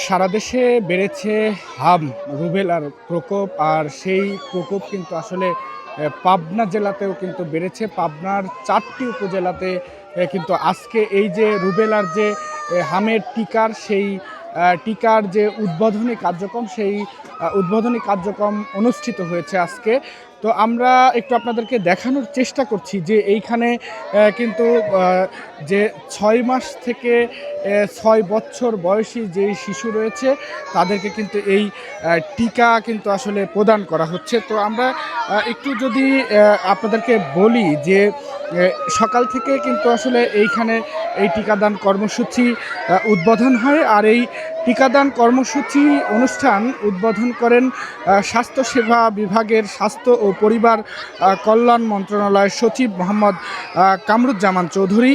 সারা দেশে বেড়েছে হাম রুবেলার প্রকোপ, আর সেই প্রকোপ কিন্তু আসলে পাবনা জেলাতেও কিন্তু বেড়েছে। পাবনার 4টি উপজেলাতে কিন্তু আজকে এই যে রুবেলার যে হামের টিকার সেই টিকার যে উদ্বোধনী কার্যক্রম, সেই উদ্বোধনী কার্যক্রম অনুষ্ঠিত হয়েছে আজকে। তো আমরা একটু আপনাদেরকে দেখানোর চেষ্টা করছি যে এইখানে কিন্তু যে 6 মাস থেকে 6 বছর বয়সী যে শিশু রয়েছে তাদেরকে কিন্তু এই টিকা কিন্তু আসলে প্রদান করা হচ্ছে। তো আমরা একটু যদি আপনাদেরকে বলি যে সকাল থেকে কিন্তু আসলে এইখানে এই টিকাদান কর্মসূচি উদ্বোধন হয়, আর এই টিকাদান কর্মসূচি অনুষ্ঠান উদ্বোধন করেন স্বাস্থ্যসেবা বিভাগের স্বাস্থ্য ও পরিবার কল্যাণ মন্ত্রণালয়ের সচিব মোহাম্মদ কামরুজ্জামান চৌধুরী।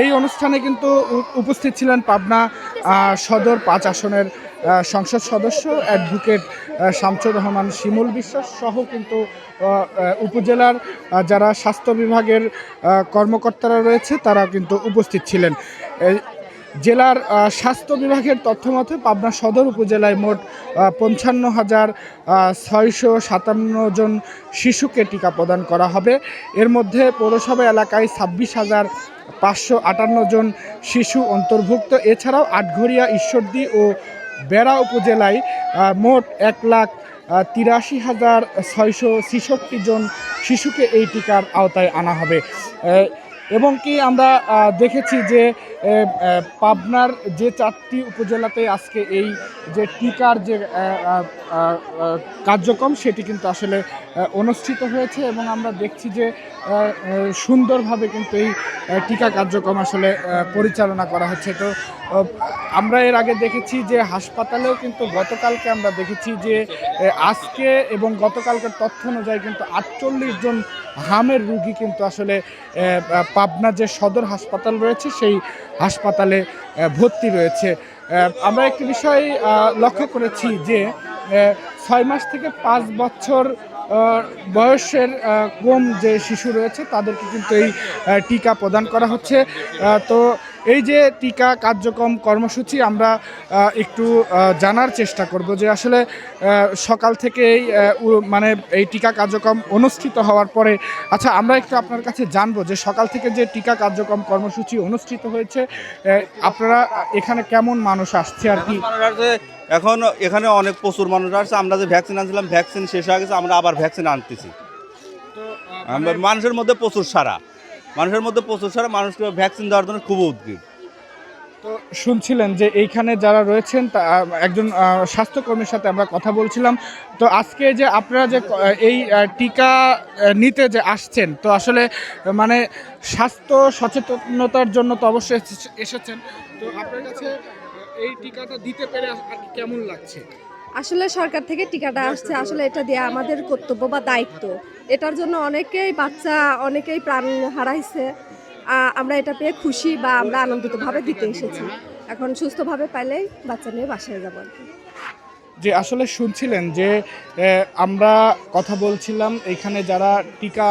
এই অনুষ্ঠানে কিন্তু উপস্থিত ছিলেন পাবনা সদর 5 আসনের সংসদ সদস্য অ্যাডভোকেট শামসুর রহমান শিমুল বিশ্বাস সহ কিন্তু উপজেলার যারা স্বাস্থ্য বিভাগের কর্মকর্তারা রয়েছে তারা কিন্তু উপস্থিত ছিলেন। জেলার স্বাস্থ্য বিভাগের তথ্যমতে পাবনা সদর উপজেলায় মোট 55,657 জন শিশুকে টিকা প্রদান করা হবে। এর মধ্যে পৌরসভা এলাকায় 26,558 জন শিশু অন্তর্ভুক্ত। এছাড়াও আটঘরিয়া, ঈশ্বরদী ও বেড়া উপজেলায় মোট 1,83,666 জন শিশুকে এই টিকার আওতায় আনা হবে। এবং কি আমরা দেখেছি যে পাবনার যে 4টি উপজেলাতে আজকে এই যে টিকার যে কার্যক্রম সেটি কিন্তু আসলে অনুষ্ঠিত হয়েছে, এবং আমরা দেখছি যে সুন্দরভাবে কিন্তু এই টিকা কার্যক্রম আসলে পরিচালনা করা হচ্ছে। তো আমরা এর আগে দেখেছি যে হাসপাতালেও কিন্তু গতকালকে আমরা দেখেছি যে আজকে এবং গতকালকের তথ্য অনুযায়ী কিন্তু 48 জন হামের রুগী কিন্তু আসলে পাবনা যে সদর হাসপাতাল রয়েছে সেই হাসপাতালে ভর্তি রয়েছে। আমরা একটি বিষয় লক্ষ্য করেছি যে 6 মাস থেকে 5 বছর বয়সের কম যে শিশু রয়েছে তাদেরকে কিন্তু এই টিকা প্রদান করা হচ্ছে। তো এই যে টিকা কার্যক্রম কর্মসূচি আমরা একটু জানার চেষ্টা করব যে আসলে সকাল থেকেই মানে এই টিকা কার্যক্রম অনুষ্ঠিত হওয়ার পরে, আচ্ছা আমরা একটু আপনার কাছে জানবো যে সকাল থেকে যে টিকা কার্যক্রম কর্মসূচি অনুষ্ঠিত হয়েছে আপনারা এখানে কেমন মানুষ আসছে আর কি? এখন এখানে অনেক প্রচুর মানুষ আসছে। আমরা যে ভ্যাকসিন আনছিলাম ভ্যাকসিন শেষ হয়ে গেছে, আমরা আবার ভ্যাকসিন আনতেছি। মানুষের মধ্যে প্রচুর সারা, মানুষকে ভ্যাকসিন দেওয়ার জন্য খুব উদ্গ্রীব। তো শুনছিলেন যে এইখানে যারা রয়েছেন তা একজন স্বাস্থ্যকর্মীর সাথে আমরা কথা বলছিলাম। তো আজকে যে আপনারা যে এই টিকা নিতে যে আসছেন, তো আসলে মানে স্বাস্থ্য সচেতনতার জন্য তো অবশ্যই এসেছেন, তো আপনার কাছে এই টিকাটা দিতে পেরে কেমন লাগছে? আসলে সরকার থেকে টিকাটা আসছে, আসলে এটা দেওয়া আমাদের কর্তব্য বা দায়িত্ব। এটার জন্য অনেকেই প্রাণ হারাইছে। আমরা এটা পেয়ে খুশি বা আমরা আনন্দিতভাবে দিতে এসেছি। এখন সুস্থভাবে পাইলেই বাচ্চা নিয়ে বাসায় যাবো আর কি। যে আসলে শুনছিলেন যে আমরা কথা বলছিলাম এখানে যারা টিকা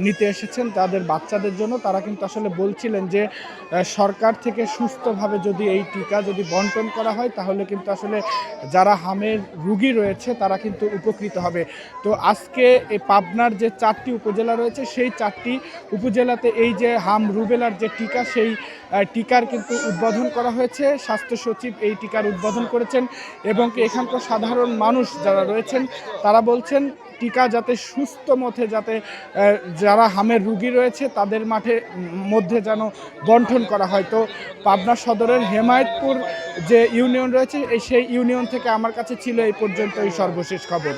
নিতে এসেছেন তাদের বাচ্চাদের জন্য, তারা কিন্তু আসলে বলছিলেন যে সরকার থেকে সুস্থভাবে যদি এই টিকা যদি বন্টন করা হয় তাহলে কিন্তু আসলে যারা হামের রুগী রয়েছে তারা কিন্তু উপকৃত হবে। তো আজকে এই পাবনার যে 4টি উপজেলা রয়েছে সেই 4টি উপজেলাতে এই যে হাম রুবেলার যে টিকা সেই টিকার কিন্তু উদ্বোধন করা হয়েছে। স্বাস্থ্য সচিব এই টিকার উদ্বোধন করেছেন, এবং এখানকার সাধারণ মানুষ যারা রয়েছেন তারা বলছেন টিকা যাতে সুস্থ মতে যাতে যারা হামের রুগী রয়েছে তাদের মধ্যে যেন বন্টন করা হয়। তো পাবনা সদরের হেমায়েতপুর যে ইউনিয়ন রয়েছে সেই ইউনিয়ন থেকে আমার কাছে ছিল এই পর্যন্ত এই সর্বশেষ খবর।